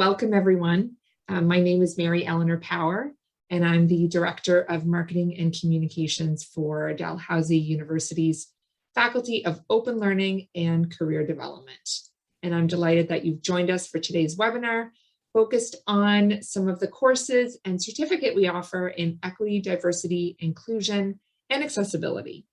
Welcome, everyone. My name is Mary Eleanor Power, and I'm the Director of Marketing and Communications for Dalhousie University's Faculty of Open Learning and Career Development. And I'm delighted that you've joined us for today's webinar, focused on some of the courses and certificate we offer in equity, diversity, inclusion, and accessibility.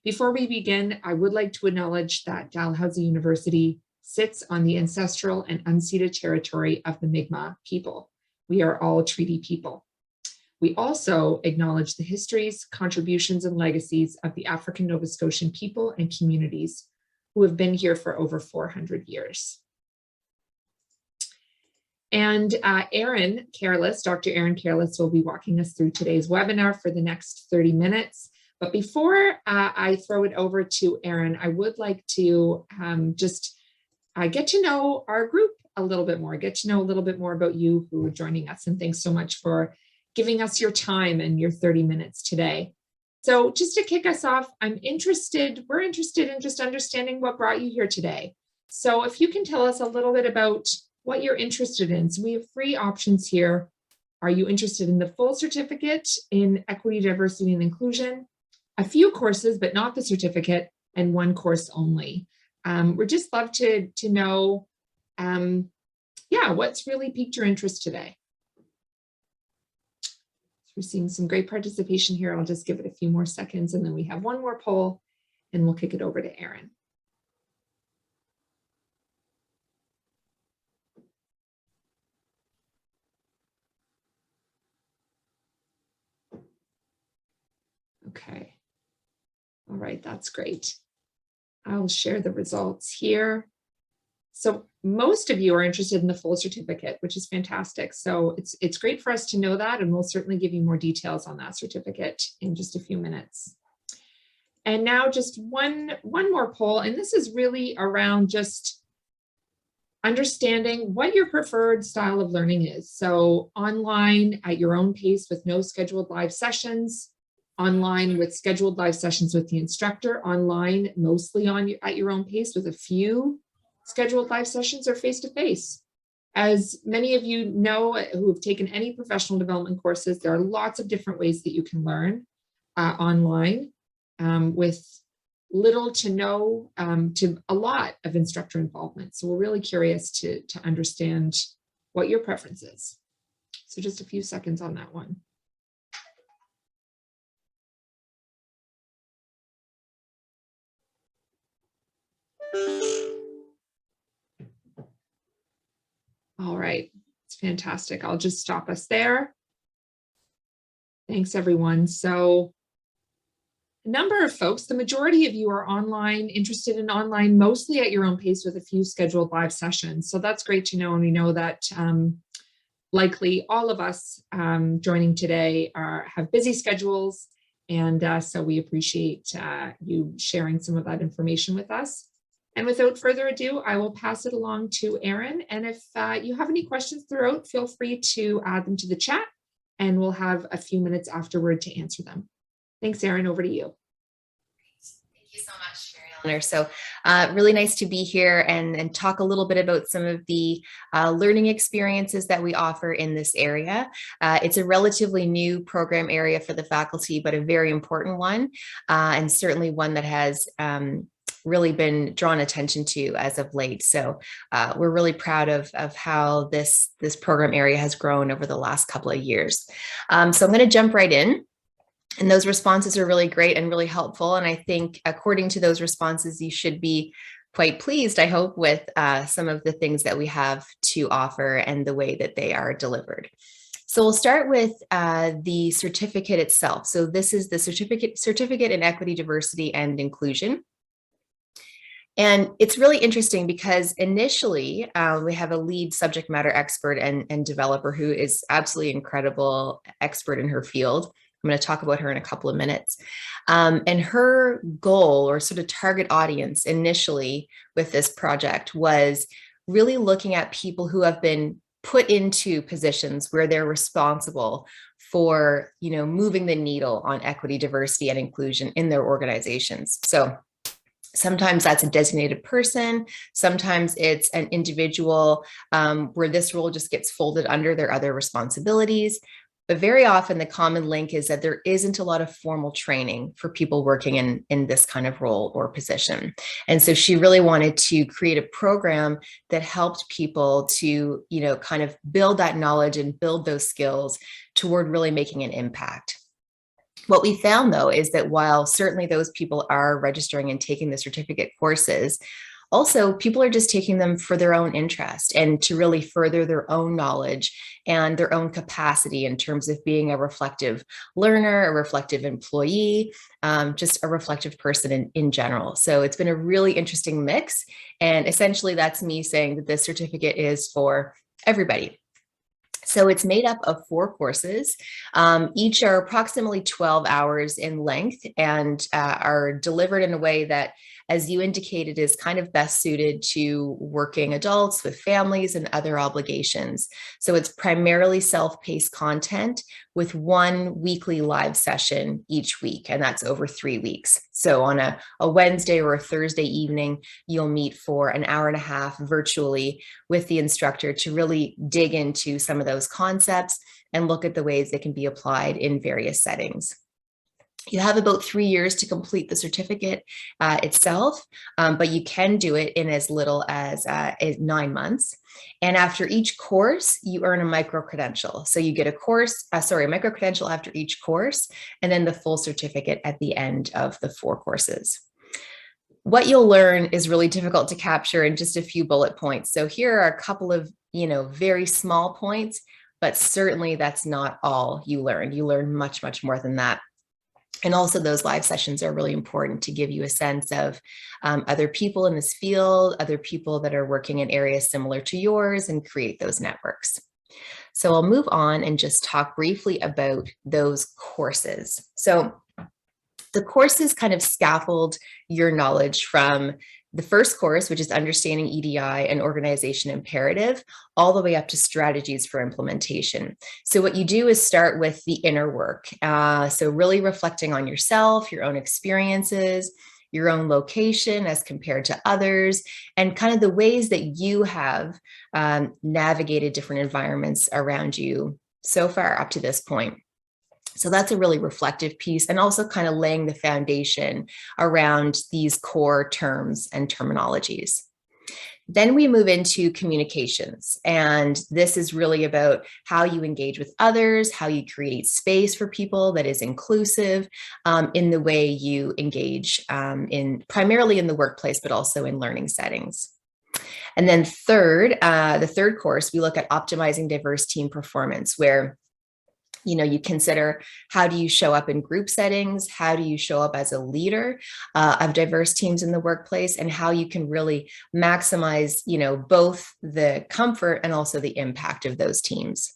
Before we begin, I would like to acknowledge that Dalhousie University sits on the ancestral and unceded territory of the Mi'kmaq people. We are all treaty people. We also acknowledge the histories, contributions, and legacies of the African Nova Scotian people and communities who have been here for over 400 years. And Erin Careless, Dr. Erin Careless, will be walking us through today's webinar for the next 30 minutes. But before I throw it over to Erin, I would like to just get to know our group a little bit more, get to know a little bit more about you who are joining us. And thanks so much for giving us your time and your 30 minutes today. So just to kick us off, we're interested in just understanding what brought you here today. So if you can tell us a little bit about what you're interested in. So we have 3 options here. Are you interested in the full certificate in equity, diversity, and inclusion? A few courses, but not the certificate, and 1 course only. We'd just love to know, what's really piqued your interest today. So we're seeing some great participation here. I'll just give it a few more seconds, and then we have 1 more poll, and we'll kick it over to Erin. Okay. All right, that's great. I'll share the results here. So most of you are interested in the full certificate, which is fantastic. So it's great for us to know that, and we'll certainly give you more details on that certificate in just a few minutes. And now just one more poll, and this is really around just understanding what your preferred style of learning is. So online at your own pace with no scheduled live sessions, online with scheduled live sessions with the instructor, online mostly at your own pace with a few scheduled live sessions, or face-to-face. As many of you know who have taken any professional development courses, there are lots of different ways that you can learn online with little to no to a lot of instructor involvement. So we're really curious to understand what your preference is. So just a few seconds on that one. All right, it's fantastic. I'll just stop us there. Thanks, everyone. So a number of folks, the majority of you are online, interested in online, mostly at your own pace with a few scheduled live sessions. So that's great to know. And we know that likely all of us joining today have busy schedules. And so we appreciate you sharing some of that information with us. And without further ado, I will pass it along to Erin. And if you have any questions throughout, feel free to add them to the chat, and we'll have a few minutes afterward to answer them. Thanks, Erin, over to you. Thank you so much, Mary Eleanor. So really nice to be here and talk a little bit about some of the learning experiences that we offer in this area. It's a relatively new program area for the faculty, but a very important one, and certainly one that has really been drawn attention to as of late. So we're really proud of how this program area has grown over the last couple of years. So I'm going to jump right in. And those responses are really great and really helpful. And I think according to those responses, you should be quite pleased, I hope, with some of the things that we have to offer and the way that they are delivered. So we'll start with the certificate itself. So this is the certificate in equity, diversity, and inclusion. And it's really interesting because initially we have a lead subject matter expert and developer who is absolutely incredible expert in her field. I'm going to talk about her in a couple of minutes. And her goal, or sort of target audience initially with this project, was really looking at people who have been put into positions where they're responsible for, moving the needle on equity, diversity, and inclusion in their organizations. So Sometimes that's a designated person. Sometimes it's an individual where this role just gets folded under their other responsibilities. But very often the common link is that there isn't a lot of formal training for people working in this kind of role or position. And so she really wanted to create a program that helped people to, kind of build that knowledge and build those skills toward really making an impact. What we found, though, is that while certainly those people are registering and taking the certificate courses, also people are just taking them for their own interest and to really further their own knowledge and their own capacity in terms of being a reflective learner, a reflective employee, just a reflective person in general. So it's been a really interesting mix. And essentially that's me saying that this certificate is for everybody. So it's made up of 4 courses. Each are approximately 12 hours in length and are delivered in a way that, as you indicated, is kind of best suited to working adults with families and other obligations. So it's primarily self-paced content with 1 weekly live session each week, and that's over 3 weeks. So on a Wednesday or a Thursday evening, you'll meet for an hour and a half virtually with the instructor to really dig into some of those concepts and look at the ways they can be applied in various settings. You have about 3 years to complete the certificate itself, but you can do it in as little as 9 months. And after each course, you earn a micro-credential. So you get a micro-credential after each course, and then the full certificate at the end of the 4 courses. What you'll learn is really difficult to capture in just a few bullet points. So here are a couple of, very small points, but certainly that's not all you learn. You learn much, much more than that. And also those live sessions are really important to give you a sense of other people in this field, other people that are working in areas similar to yours, and create those networks. So I'll move on and just talk briefly about those courses. So the courses kind of scaffold your knowledge from the first course, which is Understanding EDI and Organization Imperative, all the way up to strategies for implementation. So what you do is start with the inner work. So really reflecting on yourself, your own experiences, your own location as compared to others, and kind of the ways that you have navigated different environments around you so far up to this point. So that's a really reflective piece, and also kind of laying the foundation around these core terms and terminologies. Then we move into communications, and this is really about how you engage with others, how you create space for people that is inclusive in the way you engage primarily in the workplace, but also in learning settings. And then the third course, we look at optimizing diverse team performance, where you consider how do you show up in group settings, how do you show up as a leader of diverse teams in the workplace, and how you can really maximize, both the comfort and also the impact of those teams.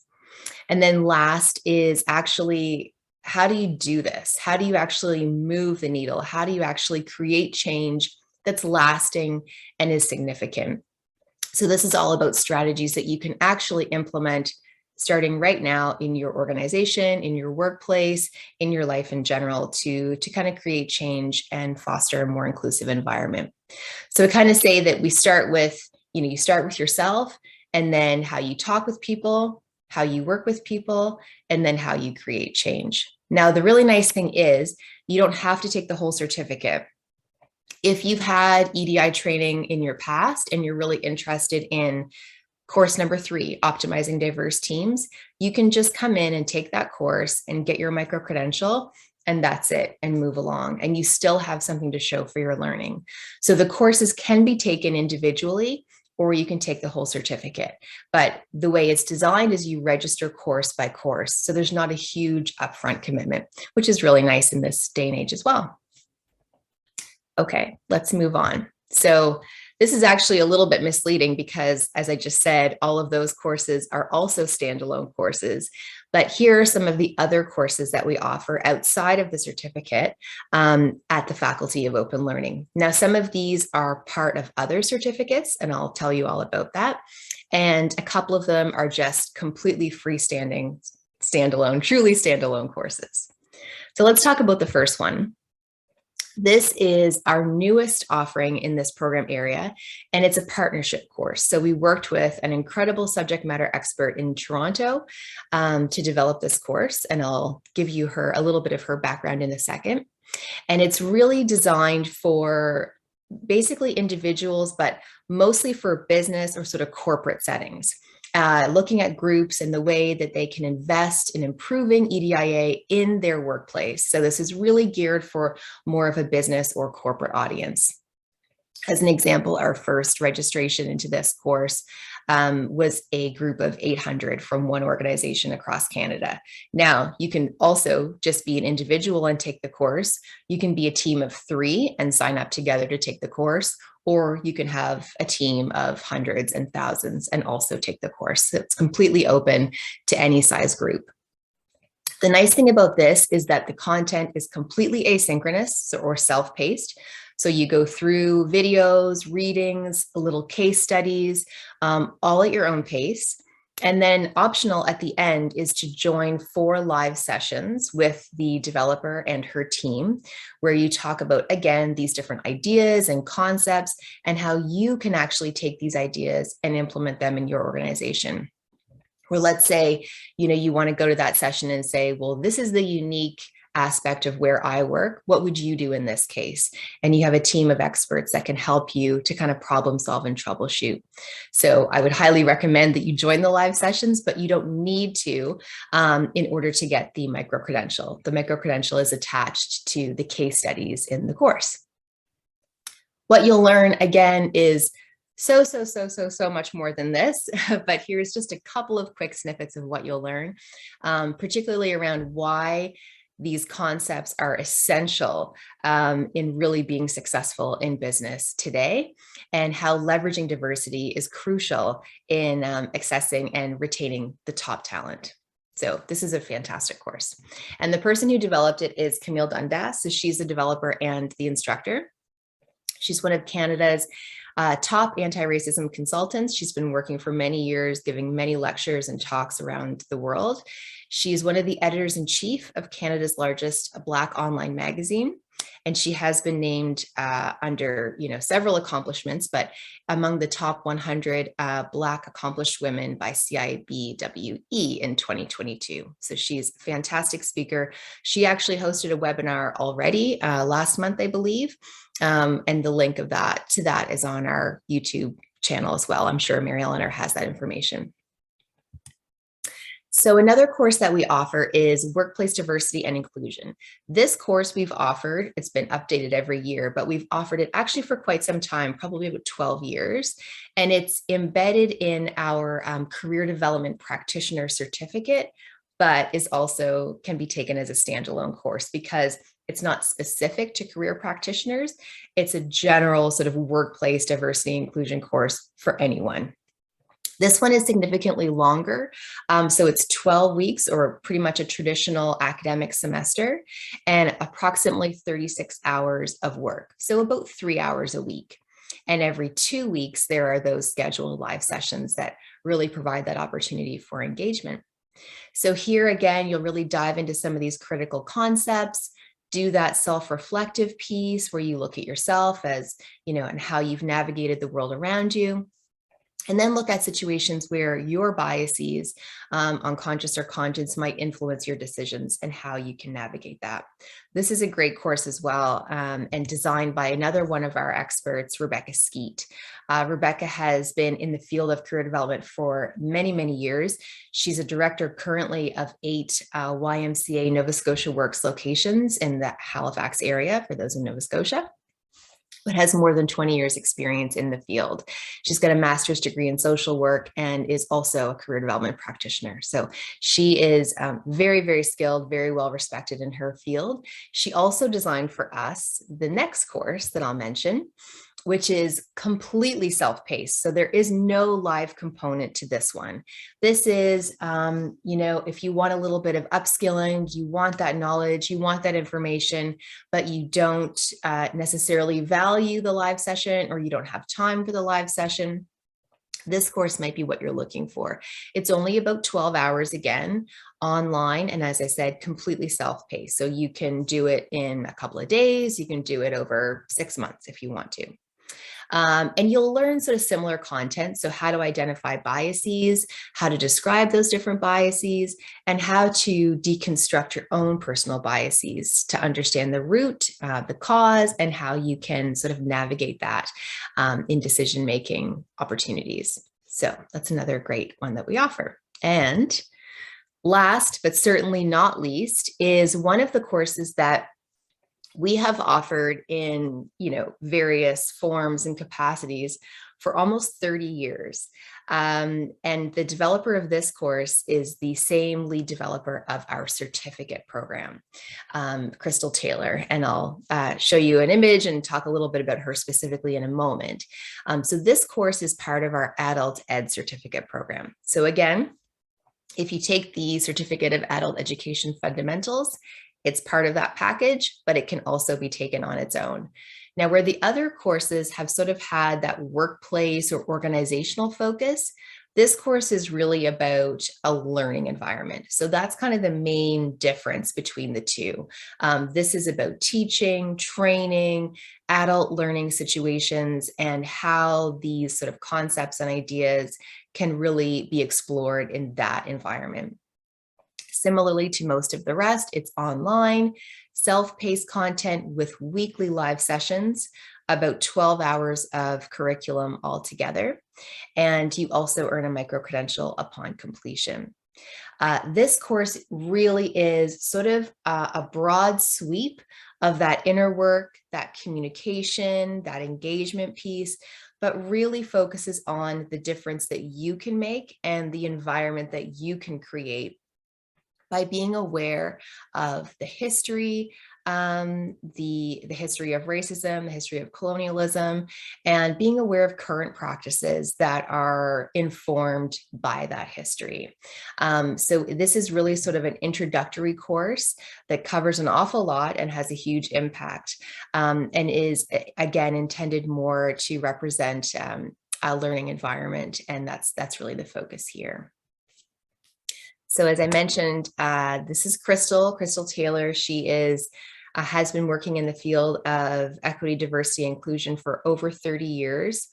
And then last is actually, how do you do this? How do you actually move the needle? How do you actually create change that's lasting and is significant? So this is all about strategies that you can actually implement starting right now in your organization, in your workplace, in your life in general, to kind of create change and foster a more inclusive environment. So I kind of say that we start with, you start with yourself, and then how you talk with people, how you work with people, and then how you create change. Now, the really nice thing is you don't have to take the whole certificate. If you've had EDI training in your past and you're really interested in course number 3, optimizing diverse teams, you can just come in and take that course and get your micro-credential, and that's it, and move along. And you still have something to show for your learning. So the courses can be taken individually, or you can take the whole certificate. But the way it's designed is you register course by course. So there's not a huge upfront commitment, which is really nice in this day and age as well. Okay, let's move on. So this is actually a little bit misleading because, as I just said, all of those courses are also standalone courses. But here are some of the other courses that we offer outside of the certificate at the Faculty of Open Learning. Now, some of these are part of other certificates, and I'll tell you all about that. And a couple of them are just completely freestanding, truly standalone courses. So let's talk about the first one. This is our newest offering in this program area, and it's a partnership course. So we worked with an incredible subject matter expert in Toronto to develop this course, and I'll give you a little bit of her background in a second. And it's really designed for basically individuals, but mostly for business or sort of corporate settings. Looking at groups and the way that they can invest in improving EDIA in their workplace. So this is really geared for more of a business or corporate audience. As an example, our first registration into this course was a group of 800 from one organization across Canada. Now, you can also just be an individual and take the course. You can be a team of 3 and sign up together to take the course, or you can have a team of hundreds and thousands and also take the course. So it's completely open to any size group. The nice thing about this is that the content is completely asynchronous or self-paced. So you go through videos, readings, little case studies, all at your own pace. And then optional at the end is to join 4 live sessions with the developer and her team, where you talk about, again, these different ideas and concepts and how you can actually take these ideas and implement them in your organization. Or let's say, you want to go to that session and say, well, this is the unique aspect of where I work. What would you do in this case? And you have a team of experts that can help you to kind of problem solve and troubleshoot. So I would highly recommend that you join the live sessions, but you don't need to in order to get the micro-credential. The micro-credential is attached to the case studies in the course. What you'll learn, again, is so much more than this, but here's just a couple of quick snippets of what you'll learn, particularly around why these concepts are essential in really being successful in business today, and how leveraging diversity is crucial in accessing and retaining the top talent. So this is a fantastic course. And the person who developed it is Camille Dundas. So she's the developer and the instructor. She's one of Canada's top anti-racism consultants. She's been working for many years, giving many lectures and talks around the world. She's one of the editors-in-chief of Canada's largest Black online magazine, and she has been named under several accomplishments, but among the top 100 Black accomplished women by CIBWE in 2022. So she's a fantastic speaker. She actually hosted a webinar already last month, I believe. And the link of that is on our YouTube channel as well. I'm sure Mary Eleanor has that information. So another course that we offer is Workplace Diversity and Inclusion. This course we've offered, it's been updated every year, but we've offered it actually for quite some time, probably about 12 years. And it's embedded in our career development practitioner certificate, but is also can be taken as a standalone course because it's not specific to career practitioners. It's a general sort of workplace diversity and inclusion course for anyone. This one is significantly longer. So it's 12 weeks or pretty much a traditional academic semester and approximately 36 hours of work. So about 3 hours a week. And every 2 weeks, there are those scheduled live sessions that really provide that opportunity for engagement. So here again, you'll really dive into some of these critical concepts, do that self-reflective piece where you look at yourself as, and how you've navigated the world around you. And then look at situations where your biases, unconscious or conscious, might influence your decisions and how you can navigate that. This is a great course as well, and designed by another one of our experts, Rebecca Skeet. Rebecca has been in the field of career development for many, many years. She's a director currently of 8 YMCA Nova Scotia Works locations in the Halifax area, for those in Nova Scotia, but has more than 20 years experience in the field. She's got a master's degree in social work and is also a career development practitioner. So she is very, very skilled, very well respected in her field. She also designed for us the next course that I'll mention, which is completely self-paced. So there is no live component to this one. This is, if you want a little bit of upskilling, you want that knowledge, you want that information, but you don't necessarily value the live session or you don't have time for the live session. this course might be what you're looking for. It's only about 12 hours again, online. And as I said, completely self-paced. So you can do it in a couple of days. You can do it over 6 months if you want to. And you'll learn sort of similar content. So how to identify biases, how to describe those different biases, and how to deconstruct your own personal biases to understand the root, the cause, and how you can sort of navigate that in decision-making opportunities. So that's another great one that we offer. And last, but certainly not least, is one of the courses that we have offered in, various forms and capacities for almost 30 years. And the developer of this course is the same lead developer of our certificate program, Crystal Taylor. And I'll show you an image and talk a little bit about her specifically in a moment. So this course is part of our Adult Ed certificate program. So again, if you take the Certificate of Adult Education Fundamentals, it's part of that package, but it can also be taken on its own. Now, where the other courses have sort of had that workplace or organizational focus, this course is really about a learning environment. So that's kind of the main difference between the two. This is about teaching, training, adult learning situations, and how these sort of concepts and ideas can really be explored in that environment. Similarly to most of the rest, it's online, self-paced content with weekly live sessions, about 12 hours of curriculum altogether. And you also earn a micro-credential upon completion. This course really is sort of a broad sweep of that inner work, that communication, that engagement piece, but really focuses on the difference that you can make and the environment that you can create by being aware of the history, the history of racism, the history of colonialism, and being aware of current practices that are informed by that history. So this is really sort of an introductory course that covers an awful lot and has a huge impact, and is, again, intended more to represent a learning environment, and that's really the focus here. So as I mentioned, this is Crystal Taylor. She has been working in the field of equity, diversity, inclusion for over 30 years.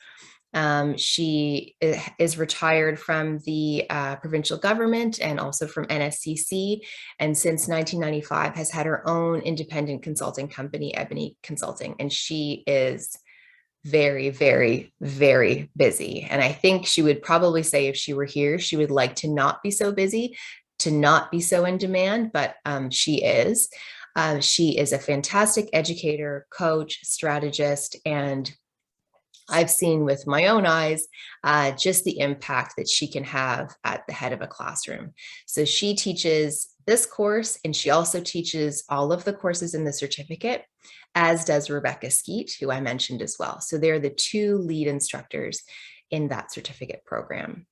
She is retired from the provincial government and also from NSCC, and since 1995 has had her own independent consulting company, Ebony Consulting, and she is very, very, very busy. And I think she would probably say if she were here, she would like to not be so busy, to not be so in demand, but she is. She is a fantastic educator, coach, strategist, and I've seen with my own eyes just the impact that she can have at the head of a classroom. So she teaches this course, and she also teaches all of the courses in the certificate, as does Rebecca Skeet, who I mentioned as well. So they're the two lead instructors in that certificate program.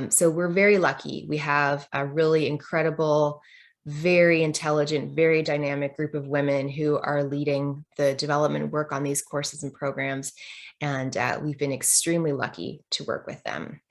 So we're very lucky. We have a really incredible, very intelligent, very dynamic group of women who are leading the development work on these courses and programs. And we've been extremely lucky to work with them.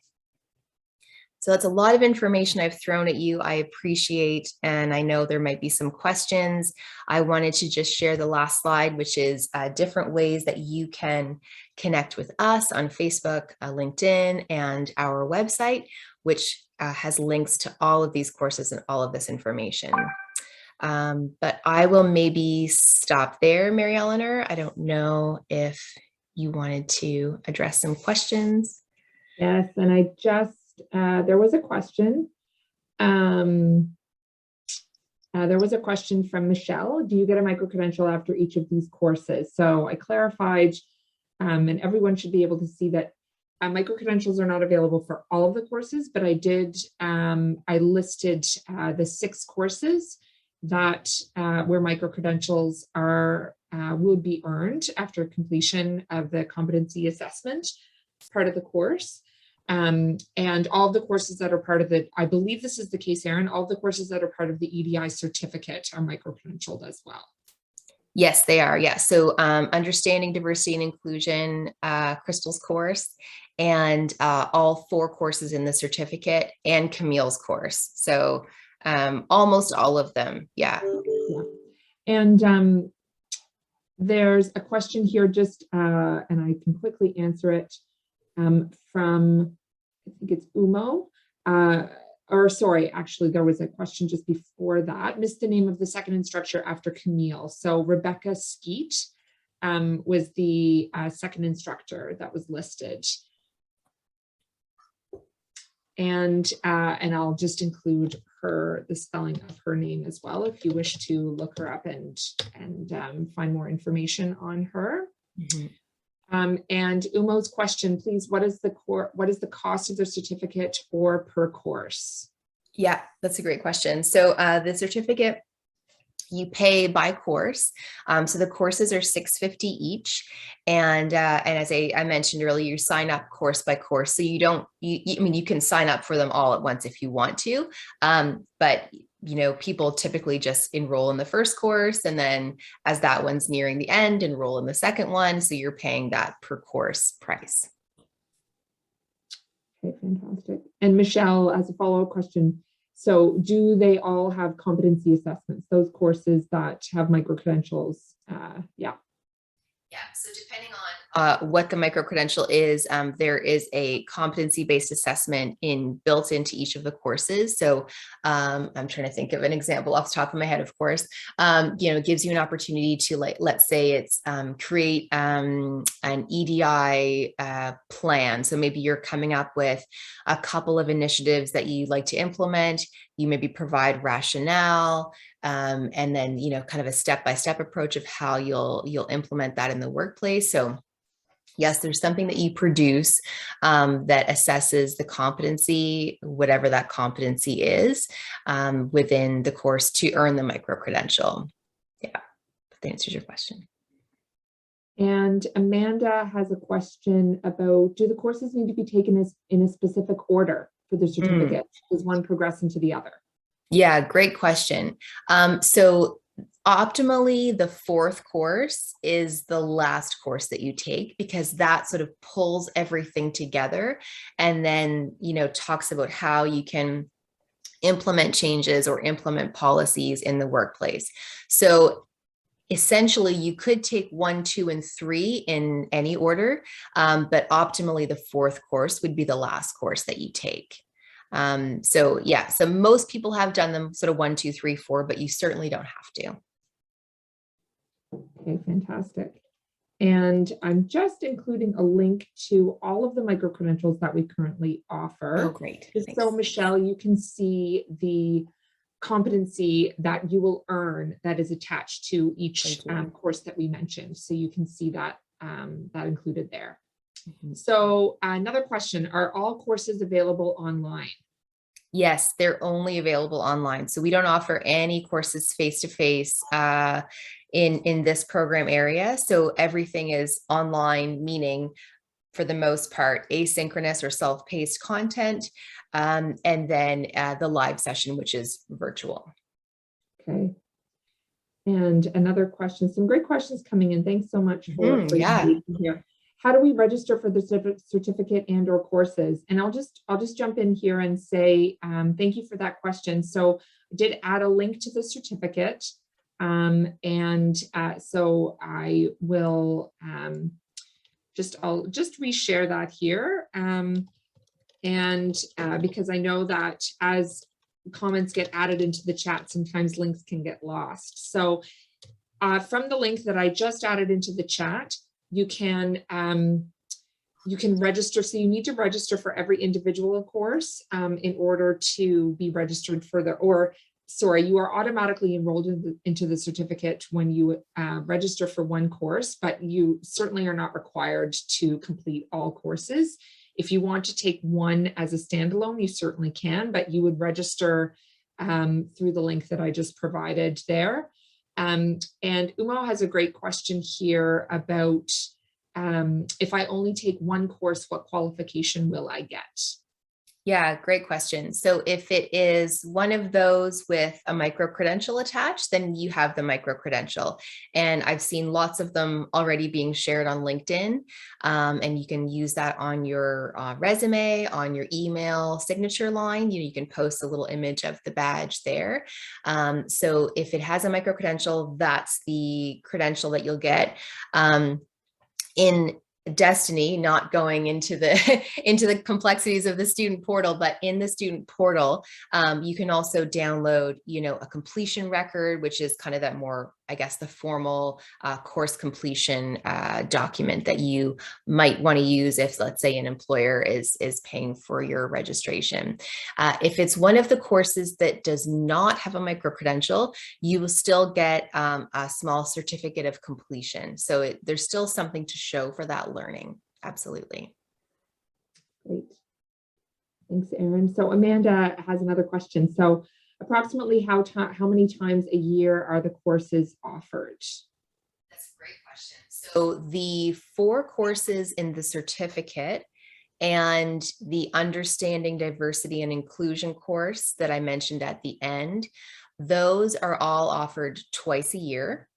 So that's a lot of information I've thrown at you. I appreciate, and I know there might be some questions. I wanted to just share the last slide, which is different ways that you can connect with us on Facebook, LinkedIn, and our website, which has links to all of these courses and all of this information. But I will maybe stop there, Mary Eleanor. I don't know if you wanted to address some questions. Yes, and I just, there was a question. There was a question from Michelle. Do you get a micro-credential after each of these courses? So I clarified, and everyone should be able to see that micro-credentials are not available for all of the courses, but I did, I listed the 6 courses that where micro-credentials are would be earned after completion of the competency assessment part of the course. And all of the courses that are part of the, I believe this is the case, Erin, all of the courses that are part of the EDI certificate are micro-credentialed as well. Yes, they are. Yeah. So understanding diversity and inclusion, Crystal's course, and all 4 courses in the certificate and Camille's course. So almost all of them. Yeah. Yeah. And there's a question here, just and I can quickly answer it from, I think it's Umo. Or sorry, actually, there was a question just before that. Missed the name of the second instructor after Camille. So Rebecca Skeet was the second instructor that was listed. And I'll just include the spelling of her name as well, if you wish to look her up and find more information on her. Mm-hmm. And Umo's question, please, what is the cost of the certificate or per course? Yeah, that's a great question. So the certificate, you pay by course. So the courses are $6.50 each. And as I mentioned earlier, you sign up course by course. So I mean, you can sign up for them all at once if you want to. But people typically just enroll in the first course, and then as that one's nearing the end, enroll in the second one. So you're paying that per course price. Okay, fantastic. And Michelle, as a follow-up question, so do they all have competency assessments, those courses that have micro-credentials? Yeah, so depending on what the micro-credential is, there is a competency-based assessment built into each of the courses. So I'm trying to think of an example off the top of my head, of course. It gives you an opportunity to, let's say it's create an EDI plan. So maybe you're coming up with a couple of initiatives that you'd like to implement. You maybe provide rationale, and then, kind of a step-by-step approach of how you'll implement that in the workplace. So yes, there's something that you produce that assesses the competency, whatever that competency is, within the course to earn the micro-credential. Yeah, that answers your question. And Amanda has a question about, do the courses need to be taken in a specific order for the certificate? Does one progress into the other? Yeah, great question. So optimally, the 4th course is the last course that you take, because that sort of pulls everything together and then, talks about how you can implement changes or implement policies in the workplace. So essentially, you could take 1, 2, and 3 in any order, but optimally, the 4th course would be the last course that you take. So most people have done them sort of 1, 2, 3, 4, but you certainly don't have to. Okay, fantastic. And I'm just including a link to all of the micro-credentials that we currently offer. Oh, great. Just Thanks. so, Michelle, you can see the competency that you will earn that is attached to each course that we mentioned. So you can see that included there. Mm-hmm. So another question, are all courses available online? Yes, they're only available online. So we don't offer any courses face-to-face in this program area. So everything is online, meaning for the most part, asynchronous or self-paced content. And then the live session, which is virtual. Okay. And another question, some great questions coming in. Thanks so much for being here. How do we register for the certificate and or courses? And I'll just jump in here and say, thank you for that question. So I did add a link to the certificate. So I will I'll just reshare that here. Because I know that as comments get added into the chat, sometimes links can get lost. So from the link that I just added into the chat, you can register. So you need to register for every individual course in order to be registered further, you are automatically enrolled into the certificate when you register for one course, but you certainly are not required to complete all courses. If you want to take one as a standalone, you certainly can, but you would register through the link that I just provided there. And Umo has a great question here about if I only take one course, what qualification will I get? Yeah, great question. So if it is one of those with a micro credential attached, then you have the micro credential. And I've seen lots of them already being shared on LinkedIn. And you can use that on your resume, on your email signature line. You can post a little image of the badge there. So if it has a micro credential, that's the credential that you'll get. In Destiny, not going into the into the complexities of the student portal, but in the student portal, you can also download, a completion record, which is kind of that more, I guess, the formal course completion document that you might want to use if, let's say, an employer is paying for your registration. If it's one of the courses that does not have a micro credential, you will still get a small certificate of completion. So there's still something to show for that learning. Absolutely. Great. Thanks, Erin. So Amanda has another question. So approximately how many times a year are the courses offered? That's a great question. So the 4 courses in the certificate and the Understanding Diversity and Inclusion course that I mentioned at the end, those are all offered twice a year.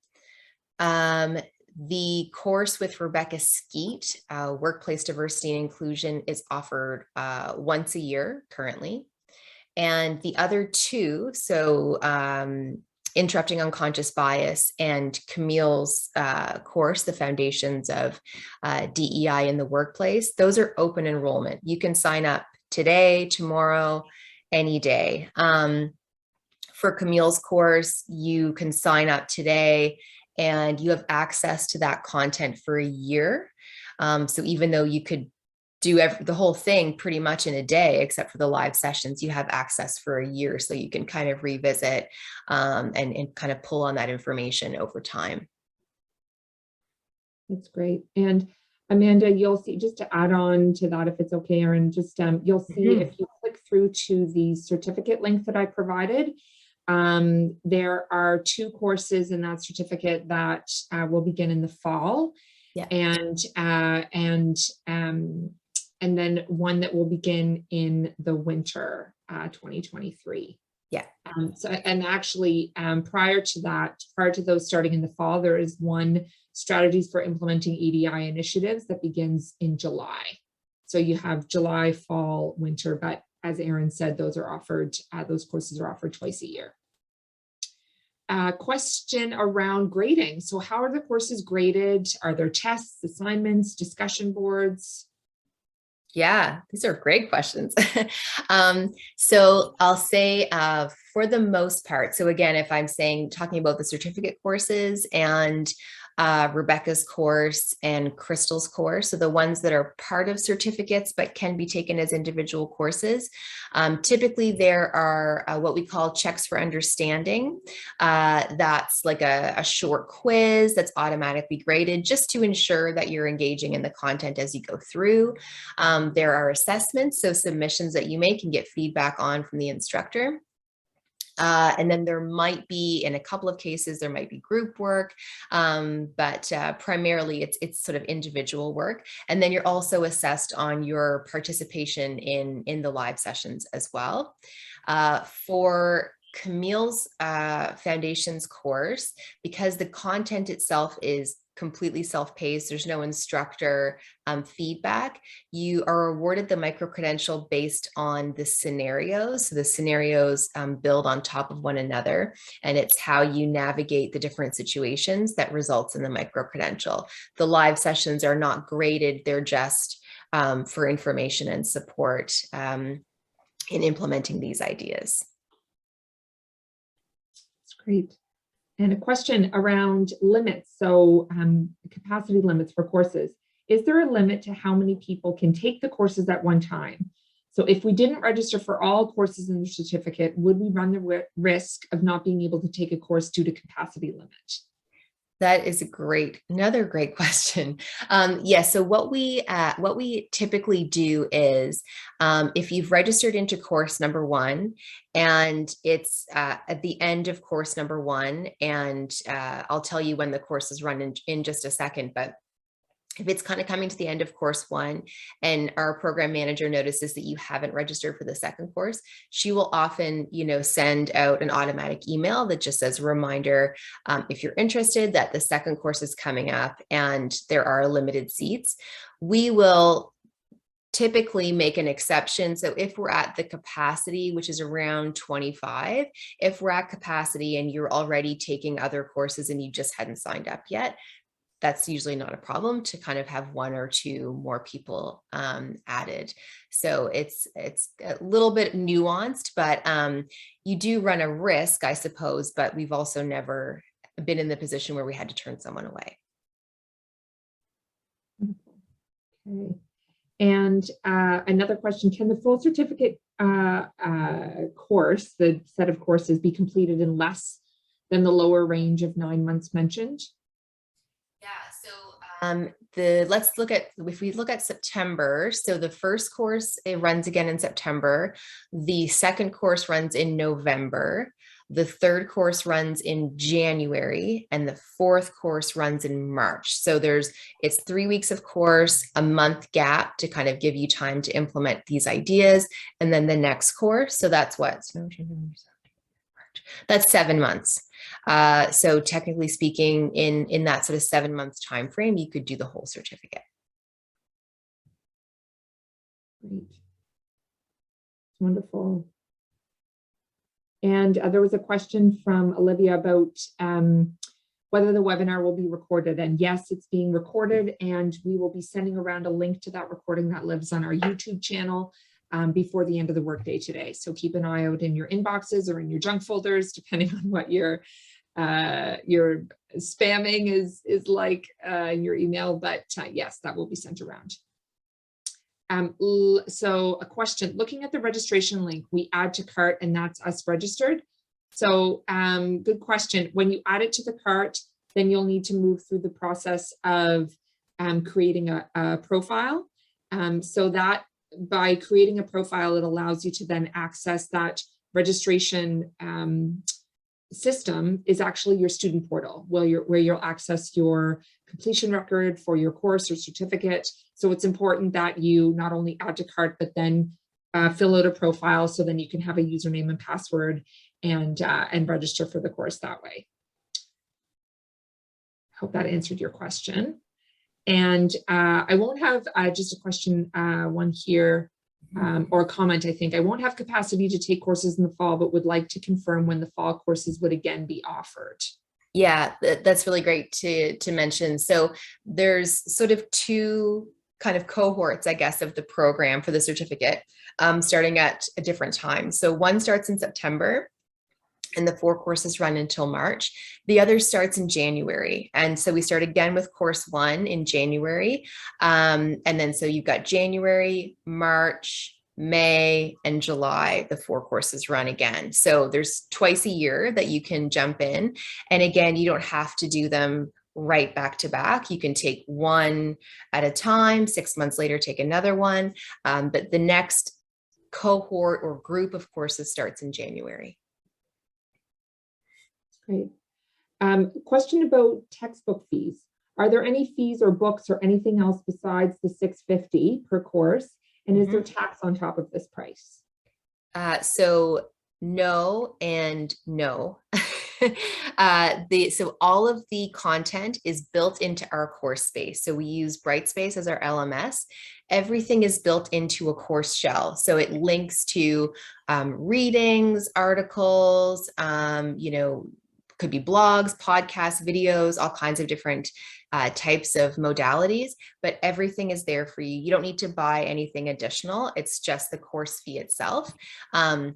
The course with Rebecca Skeet, Workplace Diversity and Inclusion, is offered once a year currently. And the other 2, so Interrupting Unconscious Bias and Camille's course, The Foundations of DEI in the Workplace, those are open enrollment. You can sign up today, tomorrow, any day. For Camille's course, you can sign up today and you have access to that content for a year. So even though you could do the whole thing pretty much in a day, except for the live sessions, you have access for a year. So you can kind of revisit and kind of pull on that information over time. That's great. And Amanda, you'll see, just to add on to that, if it's okay, Erin, just you'll see if you click through to the certificate link that I provided, there are 2 courses in that certificate that will begin in the fall. Yeah. And then one that will begin in the winter 2023. Yeah. So, and actually, prior to those starting in the fall, there is one strategies for implementing EDI initiatives that begins in July. So you have July, fall, winter, but as Erin said, those courses are offered twice a year. Question around grading. So how are the courses graded? Are there tests, assignments, discussion boards? Yeah, these are great questions. So I'll say for the most part, so again, if I'm talking about the certificate courses and Rebecca's course and Crystal's course, so the ones that are part of certificates but can be taken as individual courses, typically there are what we call checks for understanding. That's like a short quiz that's automatically graded just to ensure that you're engaging in the content as you go through. There are assessments, so submissions that you make and get feedback on from the instructor. And then there might be, in a couple of cases, there might be group work, but primarily it's sort of individual work. And then you're also assessed on your participation in the live sessions as well. For Camille's Foundations course, because the content itself is completely self-paced, there's no instructor feedback, you are awarded the micro-credential based on the scenarios. So the scenarios build on top of one another, and it's how you navigate the different situations that results in the micro-credential. The live sessions are not graded, they're just for information and support in implementing these ideas. That's great. And a question around limits. So capacity limits for courses. Is there a limit to how many people can take the courses at one time? So if we didn't register for all courses in the certificate, would we run the risk of not being able to take a course due to capacity limit? That is another great question. Yes, so what we typically do is if you've registered into course number 1 and it's at the end of course number 1, and I'll tell you when the course is run in just a second, but If it's kind of coming to the end of course one and our program manager notices that you haven't registered for the second course, she will often, send out an automatic email that just says a reminder, if you're interested, that the second course is coming up and there are limited seats. We will typically make an exception. So if we're at the capacity, which is around 25, if we're at capacity and you're already taking other courses and you just hadn't signed up yet, that's usually not a problem to kind of have one or two more people added. So it's a little bit nuanced, but you do run a risk, I suppose, but we've also never been in the position where we had to turn someone away. Okay. And another question, can the full certificate course, the set of courses, be completed in less than the lower range of 9 months mentioned? Yeah, so let's look at, if we look at September, so the first course, it runs again in September. The second course runs in November. The third course runs in January, and the fourth course runs in March. So it's 3 weeks of course, a month gap to kind of give you time to implement these ideas. And then the next course, so that's that's 7 months. So technically speaking, in that sort of 7 months time frame, you could do the whole certificate. Great. Wonderful. And there was a question from Olivia about whether the webinar will be recorded. And yes, it's being recorded, and we will be sending around a link to that recording that lives on our YouTube channel before the end of the workday today. So keep an eye out in your inboxes or in your junk folders, depending on what your spamming is like in your email. But yes, that will be sent around. So a question, looking at the registration link, we add to cart and that's us registered. So good question. When you add it to the cart, then you'll need to move through the process of creating a profile. So that by creating a profile, it allows you to then access that registration system is actually your student portal where you'll access your completion record for your course or certificate. So it's important that you not only add to cart, but then fill out a profile so then you can have a username and password and register for the course that way. Hope that answered your question. And I won't have just a question, one here, or a comment, I think. I won't have capacity to take courses in the fall, but would like to confirm when the fall courses would again be offered. Yeah, that's really great to mention. So there's sort of two kind of cohorts, I guess, of the program for the certificate, starting at a different time. So one starts in September, and the 4 courses run until March. The other starts in January. And so we start again with course 1 in January. And then so you've got January, March, May, and July, the 4 courses run again. So there's twice a year that you can jump in. And again, you don't have to do them right back to back. You can take one at a time, 6 months later, take another one. But the next cohort or group of courses starts in January. Great. Question about textbook fees. Are there any fees or books or anything else besides the $650 per course? And is there tax on top of this price? So no and no. So all of the content is built into our course space. So we use Brightspace as our LMS. Everything is built into a course shell. So it links to readings, articles, could be blogs, podcasts, videos, all kinds of different types of modalities, but everything is there for you. You don't need to buy anything additional. It's just the course fee itself. And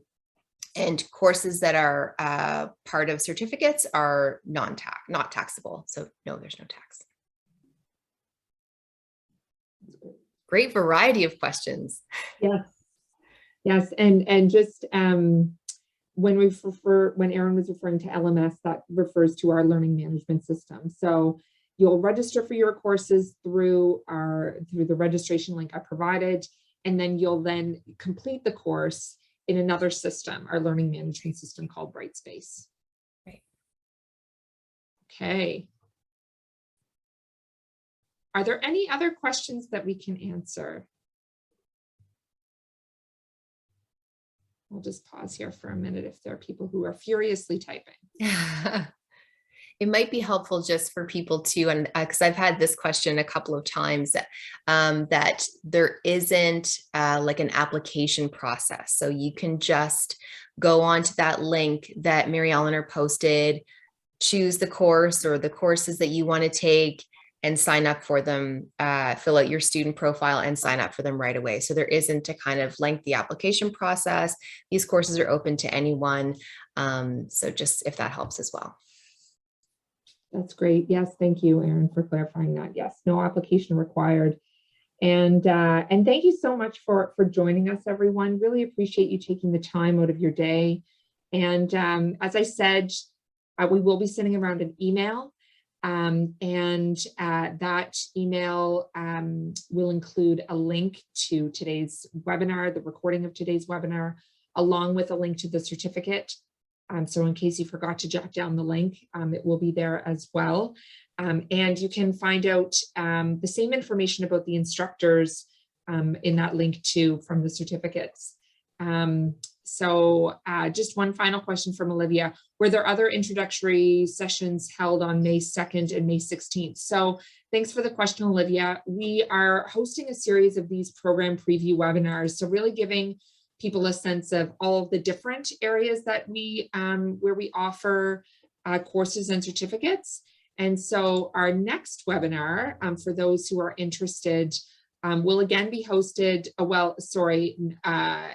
courses that are part of certificates are not taxable. So no, there's no tax. Great variety of questions. Yes. Yes. And just when Erin was referring to LMS, that refers to our learning management system. So you'll register for your courses through the registration link I provided, and then you'll then complete the course in another system, our learning management system called Brightspace. Right. Okay. Are there any other questions that we can answer? We'll just pause here for a minute if there are people who are furiously typing. It might be helpful just for people to, and because I've had this question a couple of times, that there isn't like an application process. So you can just go onto that link that Mary Eleanor posted, choose the course or the courses that you want to take, and sign up for them, fill out your student profile and sign up for them right away. So there isn't a kind of lengthy application process. These courses are open to anyone. So just if that helps as well. That's great. Yes, thank you, Erin, for clarifying that. Yes, no application required. And thank you so much for joining us, everyone. Really appreciate you taking the time out of your day. And as I said, we will be sending around an email. That email will include a link to today's webinar, the recording of today's webinar, along with a link to the certificate. So in case you forgot to jot down the link, it will be there as well. And you can find out the same information about the instructors in that link too from the certificates. Just one final question from Olivia. Were there other introductory sessions held on May 2nd and May 16th? So thanks for the question, Olivia. We are hosting a series of these program preview webinars. So really giving people a sense of all of the different areas that we, where we offer courses and certificates. And so our next webinar, for those who are interested, will again be hosted,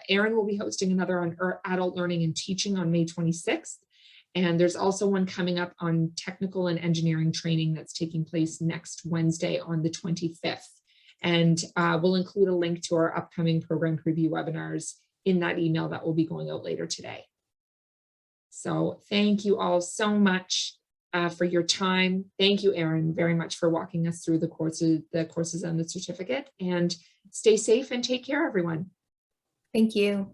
Erin will be hosting another on adult learning and teaching on May 26th. And there's also one coming up on technical and engineering training that's taking place next Wednesday on the 25th. And we'll include a link to our upcoming program preview webinars in that email that will be going out later today. So thank you all so much for your time. Thank you, Erin, very much for walking us through the courses and the certificate. And stay safe and take care, everyone. Thank you.